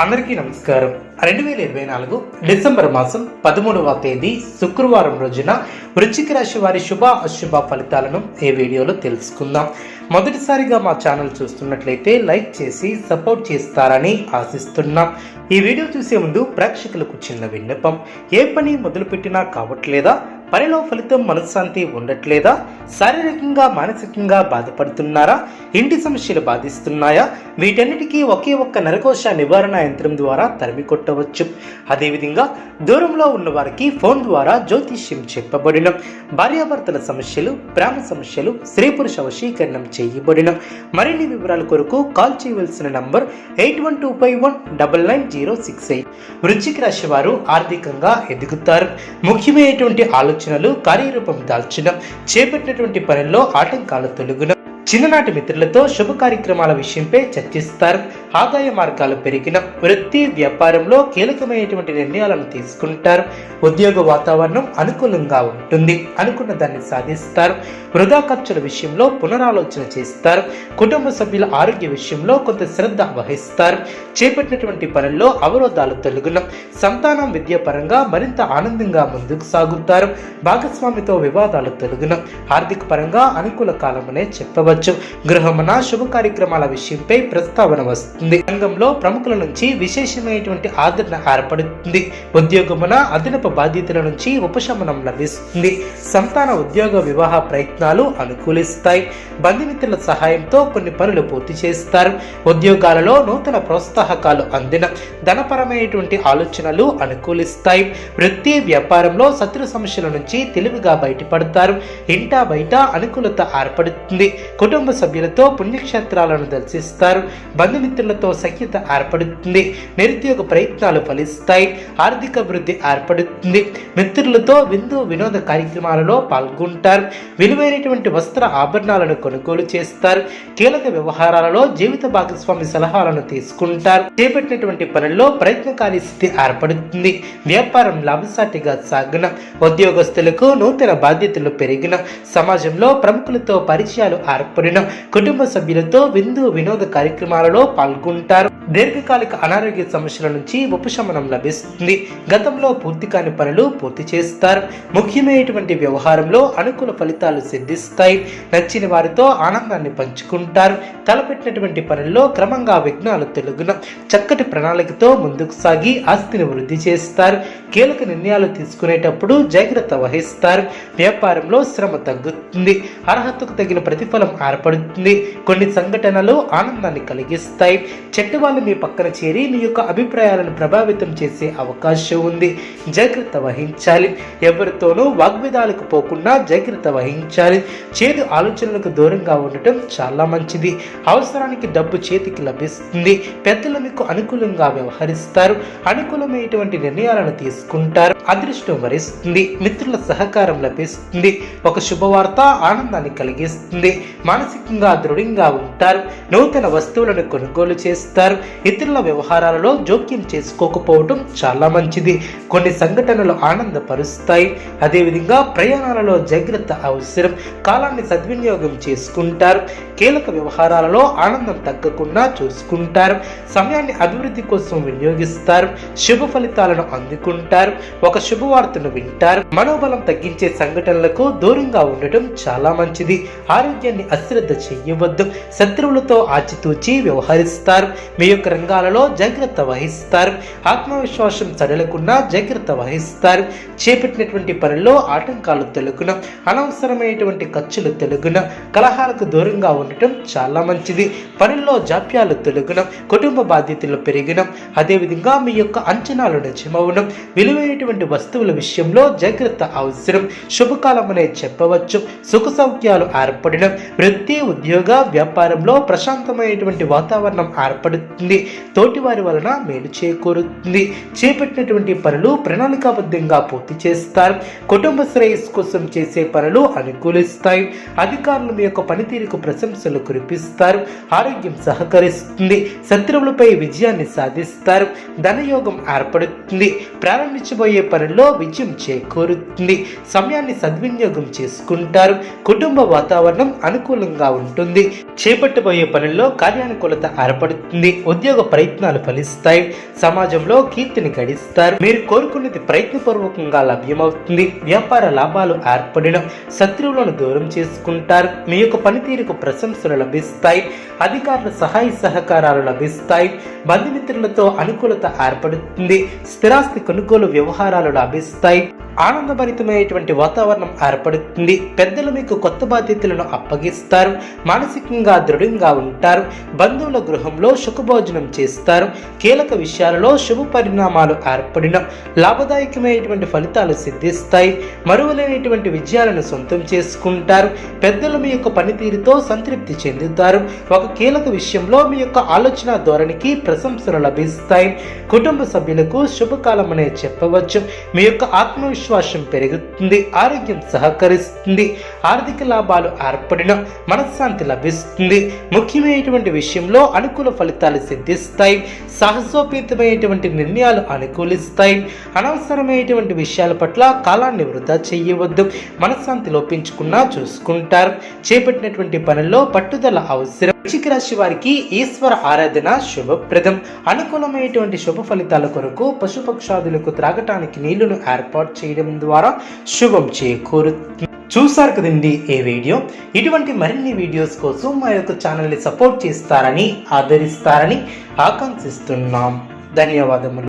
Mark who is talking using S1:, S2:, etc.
S1: అందరికీ నమస్కారం. 2024 డిసెంబర్ మాసం 13వ తేదీ శుక్రవారం రోజున వృశ్చిక రాశి వారి శుభ అశుభ ఫలితాలను ఈ వీడియోలో తెలుసుకుందాం. మొదటిసారిగా మా ఛానల్ చూస్తున్నట్లయితే లైక్ చేసి సపోర్ట్ చేస్తారని ఆశిస్తున్నాం. ఈ వీడియో చూసే ముందు ప్రేక్షకులకు చిన్న విన్నపం. ఏ పని మొదలుపెట్టినా కావట్లేదా? పనిలో ఫలితం మనశ్శాంతి ఉండట్లేదా? శారీరకంగా మానసికంగా బాధపడుతున్నారా? ఇంటి సమస్యలు బాధిస్తున్నాయా? వీటన్నిటికీ ఒకే ఒక్క నరకోశ నివారణ యంత్రం ద్వారా తరిమి కొట్టవచ్చు. అదేవిధంగా దూరంలో ఉన్న వారికి ఫోన్ ద్వారా జ్యోతిష్యం చెప్పబడిన భార్యాభర్తల సమస్యలు, ప్రేమ సమస్యలు, స్త్రీ పురుష వశీకరణం చేయబడిన మరిన్ని వివరాల కొరకు కాల్ చేయవలసిన నంబర్ 8125199068. వృశ్చిక రాశి వారు ఆర్థికంగా ఎదుగుతారు. ముఖ్యమైనటువంటి ఆలోచనలు కార్యరూపం దాల్చడం, చేపట్టినటువంటి పనుల్లో ఆటంకాలు తొలగున, చిన్ననాటి మిత్రులతో శుభ కార్యక్రమాల విషయంపై చర్చిస్తారు. ఆదాయ మార్గాలు పెరిగిన, వృత్తి వ్యాపారంలో కీలకమైనటువంటి నిర్ణయాలను తీసుకుంటారు. ఉద్యోగ వాతావరణం అనుకూలంగా ఉంటుంది. అనుకున్న దాన్ని సాధిస్తారు. వృధా ఖర్చుల విషయంలో పునరాలోచన చేస్తారు. కుటుంబ సభ్యుల ఆరోగ్య విషయంలో కొంత శ్రద్ధ వహిస్తారు. చేపట్టినటువంటి పనుల్లో అవరోధాలు తొలగున, సంతానం విద్యాపరంగా మరింత ఆనందంగా ముందుకు సాగుతారు. భాగస్వామితో వివాదాలు తొలగున, ఆర్థిక పరంగా అనుకూల కాలమనే చెప్పవచ్చు. గృహమున శుభ కార్యక్రమాల విషయంపై ప్రస్తావన వస్తుంది. రంగంలో ప్రముఖుల నుంచి విశేషమైనటువంటి ఆదరణ ఏర్పడుతుంది. ఉద్యోగమున అదనపు బాధ్యతల నుంచి ఉపశమనం లభిస్తుంది. సంతాన ఉద్యోగ వివాహ ప్రయత్నాలు అనుకూలిస్తాయి. బంధుమిత్రుల సహాయంతో కొన్ని పనులు పూర్తి చేస్తారు. ఉద్యోగాలలో నూతన ప్రోత్సాహకాలు అందిన, ధనపరమైనటువంటి ఆలోచనలు అనుకూలిస్తాయి. వృత్తి వ్యాపారంలో శత్రు సమస్యల నుంచి తెలివిగా బయటపడతారు. ఇంటా బయట అనుకూలత ఏర్పడుతుంది. కుటుంబ సభ్యులతో పుణ్యక్షేత్రాలను దర్శిస్తారు. బంధుమిత్రులతో సఖ్యత ఏర్పడుతుంది. నిరుద్యోగ ప్రయత్నాలు ఫలిస్తాయి. ఆర్థిక వృద్ధి ఏర్పడుతుంది. మిత్రులతో విందు వినోద కార్యక్రమాలలో పాల్గొంటారు. విలువైనటువంటి వస్త్ర ఆభరణాలను కొనుగోలు చేస్తారు. కీలక వ్యవహారాలలో జీవిత భాగస్వామి సలహాలను తీసుకుంటారు. చేపట్టినటువంటి పనుల్లో ప్రయత్నకారి స్థితి ఏర్పడుతుంది. వ్యాపారం లాభసాటిగా సాగిన, ఉద్యోగస్తులకు నూతన బాధ్యతలు పెరిగిన, సమాజంలో ప్రముఖులతో పరిచయాలు ఏర్పడిన, కుటుంబ సభ్యులతో విందు వినోద కార్యక్రమాలలో పాల్గొంటారు. దీర్ఘకాలిక అనారోగ్య సమస్యల నుంచి ఉపశమనం లభిస్తుంది. గతంలో పూర్తి కాని పనులు పూర్తి చేస్తారు. ముఖ్యమైనటువంటి వ్యవహారంలో అనుకూల ఫలితాలు సిద్ధిస్తాయి. నచ్చిన వారితో ఆనందాన్ని పంచుకుంటారు. తలపెట్టినటువంటి పనుల్లో క్రమంగా విఘ్నాలు తొలగున, చక్కటి ప్రణాళికతో ముందుకు సాగి ఆస్తిని వృద్ధి చేస్తారు. కీలక నిర్ణయాలు తీసుకునేటప్పుడు జాగ్రత్త వహిస్తారు. వ్యాపారంలో శ్రమ తగ్గుతుంది. అర్హతకు తగిన ప్రతిఫలం ఏర్పడుతుంది. కొన్ని సంఘటనలు ఆనందాన్ని కలిగిస్తాయి. చెట్టు వాళ్ళు మీ పక్కన చేరి మీ యొక్క అభిప్రాయాలను ప్రభావితం చేసే అవకాశం ఉంది. జాగ్రత్త వహించాలి. ఎవరితోనూ వాగ్విదాలకు పోకుండా జాగ్రత్త వహించాలి. చేదు ఆలోచనలకు దూరంగా ఉండటం చాలా మంచిది. అవసరానికి డబ్బు చేతికి లభిస్తుంది. పెద్దలు మీకు అనుకూలంగా వ్యవహరిస్తారు. అనుకూలమైనటువంటి నిర్ణయాలను తీసుకుంటారు. అదృష్టం వరిస్తుంది. మిత్రుల సహకారం లభిస్తుంది. ఒక శుభవార్త ఆనందాన్ని కలిగిస్తుంది. మానసికంగా దృఢంగా ఉంటారు. నూతన వస్తువులను కొనుగోలు చేస్తారు. ఇతరుల వ్యవహారాలలో జోక్యం చేసుకోకపోవటం చాలా మంచిది. కొన్ని సంఘటనలు ఆనందపరుస్తాయి. అదేవిధంగా ప్రయాణాలలో జాగ్రత్త అవసరం. కాలాన్ని సద్వినియోగం చేసుకుంటారు. కీలక వ్యవహారాలలో ఆనందం తగ్గకుండా చూసుకుంటారు. సమయాన్ని అభివృద్ధి కోసం వినియోగిస్తారు. శుభ ఫలితాలను అందుకుంటారు. ఒక శుభవార్తను వింటారు. మనోబలం తగ్గించే సంఘటనలకు దూరంగా ఉండటం చాలా మంచిది. ఆరోగ్యాన్ని అశ్రద్ధ చేయవద్దు. శత్రువులతో ఆచితూచి వ్యవహరిస్తారు. మీ యొక్క రంగాలలో జాగ్రత్త వహిస్తారు. ఆత్మవిశ్వాసం సడలకుండా జాగ్రత్త వహిస్తారు. చేపట్టినటువంటి పనుల్లో ఆటంకాలు తొలగున, అనవసరమైనటువంటి ఖర్చులు తొలగున, కలహాలకు దూరంగా ఉండటం చాలా మంచిది. పనుల్లో జాప్యాలు తొలగున, కుటుంబ బాధ్యతలు పెరిగిన, అదేవిధంగా మీ యొక్క అంచనాలు నిజమవడం, విలువైనటువంటి వస్తువుల విషయంలో జాగ్రత్త అవసరం. శుభకాలం అనే చెప్పవచ్చు. సుఖ సౌఖ్యాలు ఏర్పడిన, వృత్తి ఉద్యోగ వ్యాపారంలో ప్రశాంతమైనటువంటి వాతావరణం ఏర్పడుతుంది. తోటివారి వలన మేలు చేకూరుతుంది. చేపట్టినటువంటి పనులు ప్రణాళికాబద్ధంగా పూర్తి చేస్తారు. కుటుంబ శ్రేయస్సు కోసం చేసే పనులు అనుకూలిస్తాయి. అధికారులు మీ యొక్క పనితీరుకు ప్రశంసలు కురిపిస్తారు. ఆరోగ్యం సహకరిస్తుంది. శత్రువులపై విజయాన్ని సాధిస్తారు. ధనయోగం ఏర్పడుతుంది. ప్రేరణ ప్రారంభించబోయే పనుల్లో విజయం చేకూరుతుంది. సమయాన్ని సద్వినియోగం చేసుకుంటారు. కుటుంబ వాతావరణం అనుకూలంగా ఉంటుంది. చేపట్టబోయే పనుల్లో కార్యానుకూలత ఏర్పడుతుంది. ఉద్యోగ ప్రయత్నాలు ఫలిస్తాయి. సమాజంలో కీర్తిని గడిస్తారు. మీరు కోరుకున్నది ప్రయత్నపూర్వకంగా లభ్యమవుతుంది. వ్యాపార లాభాలు ఏర్పడిన శత్రువులను దూరం చేసుకుంటారు. మీ యొక్క పనితీరుకు ప్రశంసలు లభిస్తాయి. అధికారుల సహాయ సహకారాలు లభిస్తాయి. బంధుమిత్రులతో అనుకూలత ఏర్పడుతుంది. స్థిరాస్తి కొనుగోలు వ్యవహారాలు లభిస్తాయి. ఆనందభరితమైనటువంటి వాతావరణం ఏర్పడుతుంది. పెద్దలు మీకు కొత్త బాధ్యతలను అప్పగిస్తారు. మానసికంగా దృఢంగా ఉంటారు. బంధువుల గృహంలో సుఖభోజనం చేస్తారు. కీలక విషయాలలో శుభ పరిణామాలు ఏర్పడిన లాభదాయకమైనటువంటి ఫలితాలు సిద్ధిస్తాయి. మరువలేనటువంటి విజయాలను సొంతం చేసుకుంటారు. పెద్దలు మీ యొక్క పనితీరుతో సంతృప్తి చెందుతారు. ఒక కీలక విషయంలో మీ యొక్క ఆలోచన ధోరణికి ప్రశంసలు లభిస్తాయి. కుటుంబ సభ్యులకు శుభకాలం అనే చెప్పవచ్చు. మీ యొక్క ఆత్మవిశ్వాసం పెరుగుతుంది. ఆరోగ్యం సహకరిస్తుంది. ఆర్థిక లాభాలు ఏర్పడిన మనశ్శాంతి లభిస్తుంది. ముఖ్యమైనటువంటి విషయంలో అనుకూల ఫలితాలు సిద్ధిస్తాయి. సాహసోపేతమైనటువంటి నిర్ణయాలు అనుకూలిస్తాయి. అనవసరమైనటువంటి విషయాల పట్ల కాలాన్ని వృధా చేయవద్దు. మనశ్శాంతి లోపించుకున్నా చూసుకుంటారు. చేపట్టినటువంటి పనుల్లో పట్టుదల అవసరం. వృశ్చిక రాశి వారికి ఈశ్వర ఆరాధన శుభప్రదం. అనుకూలమైనటువంటి శుభ ఫలితాల కొరకు పశుపక్షాదులకు త్రాగటానికి నీళ్లను ఏర్పాటు చేయడం ద్వారా శుభం చేకూరుతుంది. చూసారు కదండి ఈ వీడియో. ఇటువంటి మరిన్ని వీడియోస్ కోసం మా యొక్క ఛానల్ని సపోర్ట్ చేస్తారని, ఆదరిస్తారని ఆకాంక్షిస్తున్నాం. ధన్యవాదములు.